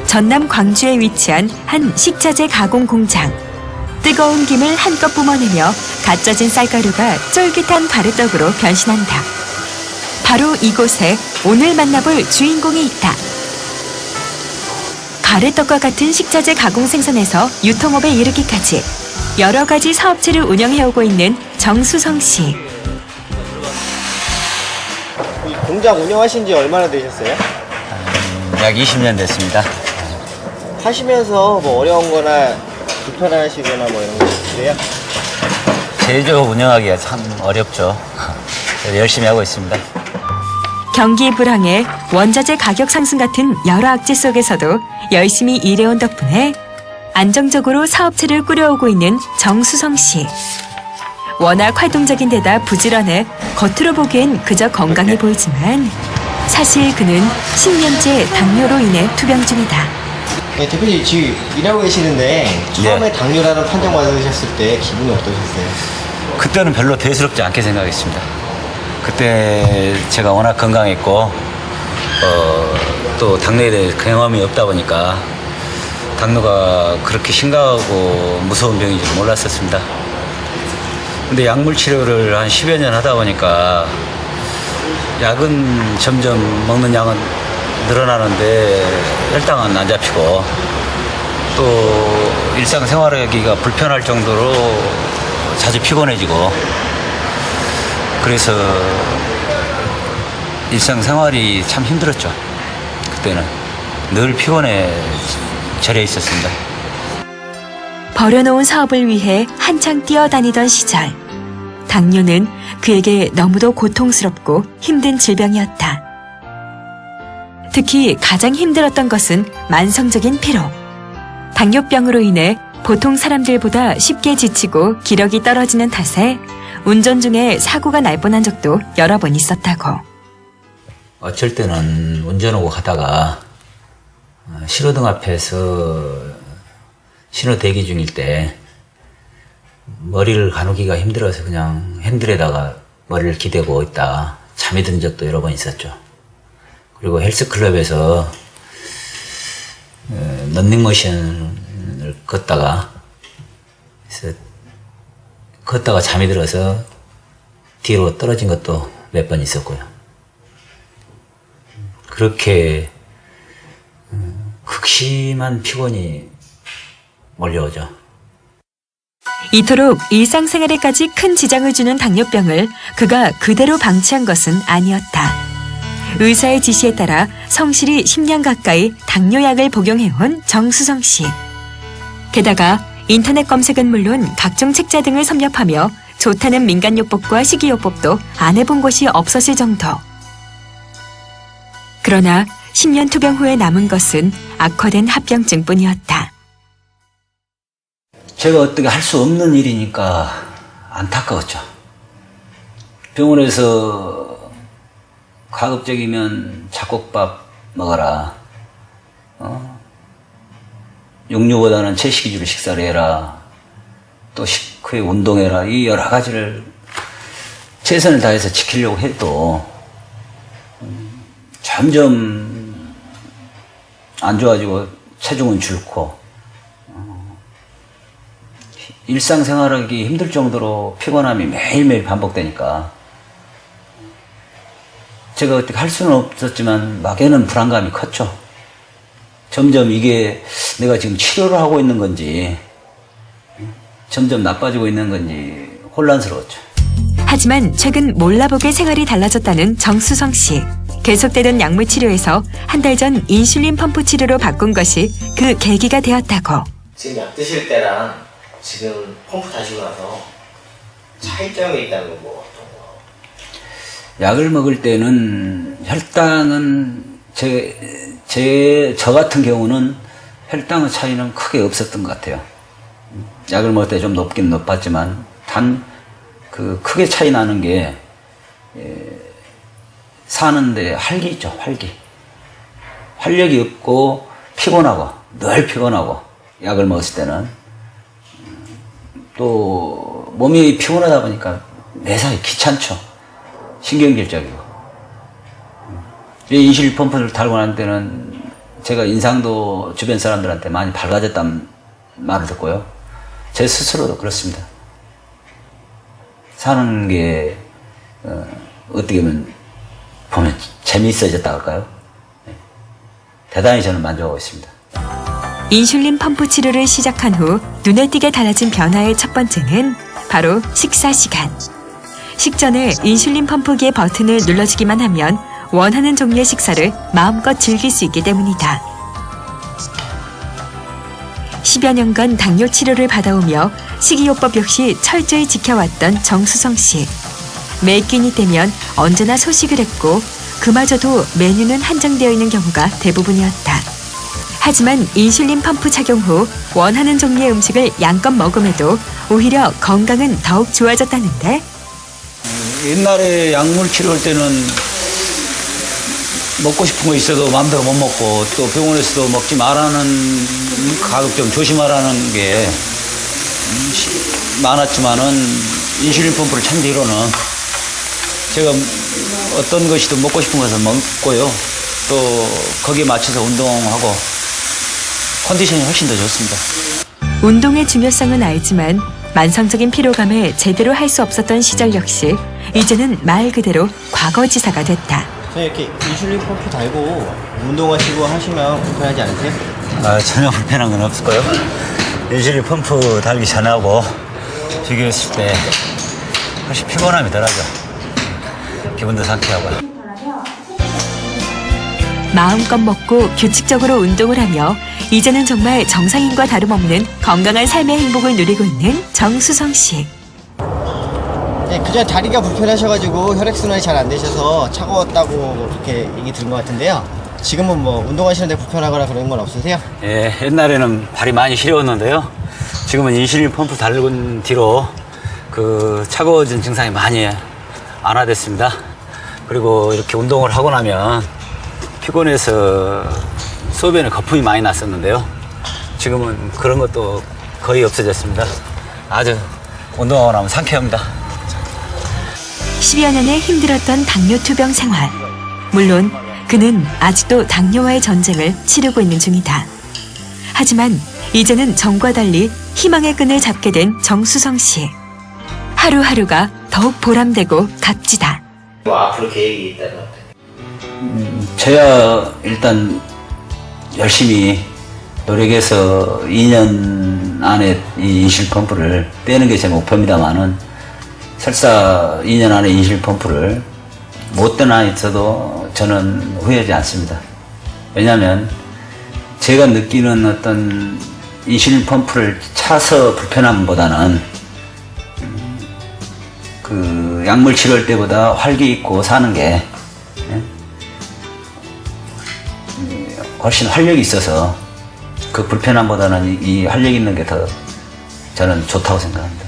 전남 광주에 위치한 한 식자재 가공 공장. 뜨거운 김을 한껏 뿜어내며 갓 쪄진 쌀가루가 쫄깃한 가래떡으로 변신한다. 바로 이곳에 오늘 만나볼 주인공이 있다. 가래떡과 같은 식자재 가공 생산에서 유통업에 이르기까지 여러 가지 사업체를 운영해오고 있는 정수성 씨. 이 공장 운영하신 지 얼마나 되셨어요? 약 20년 됐습니다. 하시면서 뭐 어려운 거나 불편하시거나 뭐 이런 거 있으세요? 제조업 운영하기가 참 어렵죠. 그래서 열심히 하고 있습니다. 경기 불황에 원자재 가격 상승 같은 여러 악재 속에서도 열심히 일해온 덕분에 안정적으로 사업체를 꾸려오고 있는 정수성 씨. 워낙 활동적인 데다 부지런해 겉으로 보기엔 그저 건강해 보이지만 사실 그는 10년째 당뇨로 인해 투병 중이다. 네, 대표님 지금 일하고 계시는데 처음에 당뇨라는 판정 받으셨을 때 기분이 어떠셨어요? 그때는 별로 대수롭지 않게 생각했습니다. 그때 제가 워낙 건강했고 또 당뇨에 대해 경험이 없다 보니까 당뇨가 그렇게 심각하고 무서운 병인 줄 몰랐었습니다. 근데 약물 치료를 한 10여 년 하다 보니까 약은 점점 먹는 양은 늘어나는데 혈당은 안 잡히고 또 일상생활하기가 불편할 정도로 자주 피곤해지고 그래서 일상생활이 참 힘들었죠. 그때는 늘 피곤해 절여 있었습니다. 버려놓은 사업을 위해 한창 뛰어다니던 시절. 당뇨는 그에게 너무도 고통스럽고 힘든 질병이었다. 특히 가장 힘들었던 것은 만성적인 피로. 당뇨병으로 인해 보통 사람들보다 쉽게 지치고 기력이 떨어지는 탓에 운전 중에 사고가 날 뻔한 적도 여러 번 있었다고. 어쩔 때는 운전하고 가다가 신호등 앞에서 신호 대기 중일 때 머리를 가누기가 힘들어서 그냥 핸들에다가 머리를 기대고 있다 잠이 든 적도 여러 번 있었죠. 그리고 헬스클럽에서 런닝머신을 걷다가 잠이 들어서 뒤로 떨어진 것도 몇 번 있었고요. 그렇게 극심한 피곤이 몰려오죠. 이토록 일상생활에까지 큰 지장을 주는 당뇨병을 그가 그대로 방치한 것은 아니었다. 의사의 지시에 따라 성실히 10년 가까이 당뇨약을 복용해온 정수성 씨. 게다가 인터넷 검색은 물론 각종 책자 등을 섭렵하며 좋다는 민간요법과 식이요법도 안 해본 곳이 없었을 정도. 그러나 10년 투병 후에 남은 것은 악화된 합병증뿐이었다. 제가 어떻게 할 수 없는 일이니까 안타까웠죠. 병원에서 가급적이면 잡곡밥 먹어라. 육류보다는 채식 위주로 식사를 해라. 또 식후에 운동해라. 이 여러 가지를 최선을 다해서 지키려고 해도 점점 안 좋아지고 체중은 줄고 일상생활하기 힘들 정도로 피곤함이 매일매일 반복되니까 제가 어떻게 할 수는 없었지만 막연한 불안감이 컸죠. 점점 이게 내가 지금 치료를 하고 있는 건지 점점 나빠지고 있는 건지 혼란스러웠죠. 하지만 최근 몰라보게 생활이 달라졌다는 정수성 씨. 계속되던 약물 치료에서 한 달 전 인슐린 펌프 치료로 바꾼 것이 그 계기가 되었다고. 지금 약 드실 때랑 지금 펌프 다시고 나서 차이점이 있다는 건 뭐 어떤 거? 약을 먹을 때는 혈당은 저 같은 경우는 혈당의 차이는 크게 없었던 것 같아요. 약을 먹을 때 좀 높긴 높았지만 단 그 크게 차이 나는 게 사는데 활기 있죠. 활력이 없고 피곤하고 늘 피곤하고 약을 먹었을 때는 또 몸이 피곤하다 보니까 매사에 귀찮죠. 신경질적이고 인슐린 펌프를 달고 난 때는 제가 인상도 주변 사람들한테 많이 밝아졌다는 말을 듣고요. 제 스스로도 그렇습니다. 사는 게 어떻게 보면 재미있어졌다 할까요? 네. 대단히 저는 만족하고 있습니다. 인슐린 펌프 치료를 시작한 후 눈에 띄게 달라진 변화의 첫 번째는 바로 식사 시간. 식전에 인슐린 펌프기의 버튼을 눌러주기만 하면 원하는 종류의 식사를 마음껏 즐길 수 있기 때문이다. 10여 년간 당뇨 치료를 받아오며 식이요법 역시 철저히 지켜왔던 정수성 씨. 매 끼니 때면 언제나 소식을 했고 그마저도 메뉴는 한정되어 있는 경우가 대부분이었다. 하지만 인슐린 펌프 착용 후 원하는 종류의 음식을 양껏 먹음에도 오히려 건강은 더욱 좋아졌다는데? 옛날에 약물 치료할 때는 먹고 싶은 거 있어도 마음대로 못 먹고 또 병원에서도 먹지 말라는 가급 좀 조심하라는 게 많았지만은 인슐린 펌프를 찬 뒤로는 제가 어떤 것이든 먹고 싶은 것을 먹고요. 또 거기에 맞춰서 운동하고 컨디션이 훨씬 더 좋습니다. 운동의 중요성은 알지만 만성적인 피로감에 제대로 할 수 없었던 시절 역시 이제는 말 그대로 과거지사가 됐다. 이렇게 인슐린 펌프 달고 운동하시고 하시면 불편하지 않으세요? 전혀 불편한 건 없을 거예요. 인슐린 펌프 달기 전하고 비교했을 때 훨씬 피곤함이 덜하죠. 기분도 상쾌하고요. 마음껏 먹고 규칙적으로 운동을 하며 이제는 정말 정상인과 다름없는 건강한 삶의 행복을 누리고 있는 정수성 씨. 네, 그전 다리가 불편하셔가지고 혈액순환이 잘 안 되셔서 차가웠다고 그렇게 얘기 들은 것 같은데요. 지금은 뭐 운동하시는데 불편하거나 그런 건 없으세요? 예, 옛날에는 발이 많이 시려웠는데요. 지금은 인슐린 펌프 달군 뒤로 그 차가워진 증상이 많이 완화됐습니다. 그리고 이렇게 운동을 하고 나면 피곤해서 소변에 거품이 많이 났었는데요. 지금은 그런 것도 거의 없어졌습니다. 아주 운동하고 나면 상쾌합니다. 10여 년의 힘들었던 당뇨 투병 생활. 물론 그는 아직도 당뇨와의 전쟁을 치르고 있는 중이다. 하지만 이제는 전과 달리 희망의 끈을 잡게 된 정수성 씨. 하루하루가 더욱 보람되고 값지다. 뭐 앞으로 계획이 있다는 것 같아요. 저야 일단 열심히 노력해서 2년 안에 이 인슐린 펌프를 떼는 게 제 목표입니다만은 설사 2년 안에 인슐린 펌프를 못 떼나 있어도 저는 후회하지 않습니다. 왜냐하면 제가 느끼는 어떤 인슐린 펌프를 차서 불편함보다는 그 약물 치료할 때보다 활기 있고 사는 게 훨씬 활력이 있어서 그 불편함보다는 이 활력 있는 게 더 저는 좋다고 생각합니다.